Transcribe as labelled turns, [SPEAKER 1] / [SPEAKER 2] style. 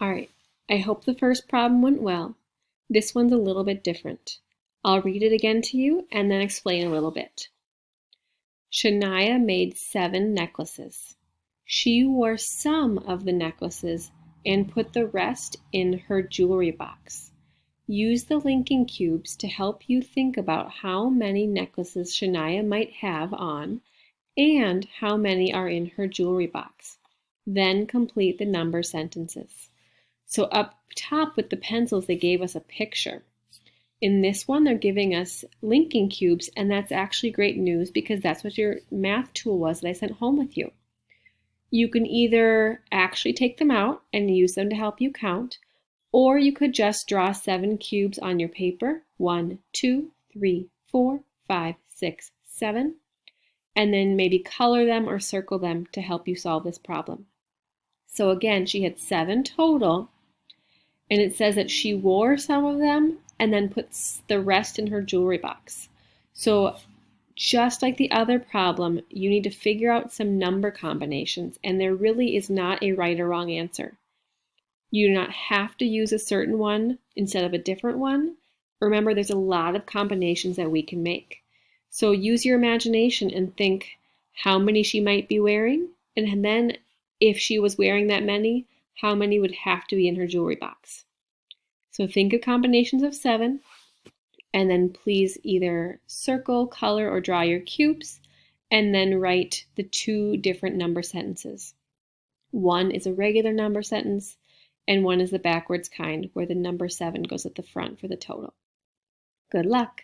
[SPEAKER 1] All right, I hope the first problem went well. This one's a little bit different. I'll read it again to you and then explain a little bit. Shania made 7 necklaces. She wore some of the necklaces and put the rest in her jewelry box. Use the linking cubes to help you think about how many necklaces Shania might have on and how many are in her jewelry box. Then complete the number sentences. So up top with the pencils, they gave us a picture. In this one, they're giving us linking cubes, and that's actually great news because that's what your math tool was that I sent home with you. You can either actually take them out and use them to help you count, or you could just draw 7 cubes on your paper, 1, 2, 3, 4, 5, 6, 7, and then maybe color them or circle them to help you solve this problem. So again, she had 7 total, and it says that she wore some of them and then puts the rest in her jewelry box. So just like the other problem, you need to figure out some number combinations, and there really is not a right or wrong answer. You do not have to use a certain one instead of a different one. Remember, there's a lot of combinations that we can make. So use your imagination and think how many she might be wearing, and then if she was wearing that many, how many would have to be in her jewelry box. So think of combinations of 7, and then please either circle, color, or draw your cubes, and then write the 2 different number sentences. One is a regular number sentence, and one is the backwards kind where the number 7 goes at the front for the total. Good luck!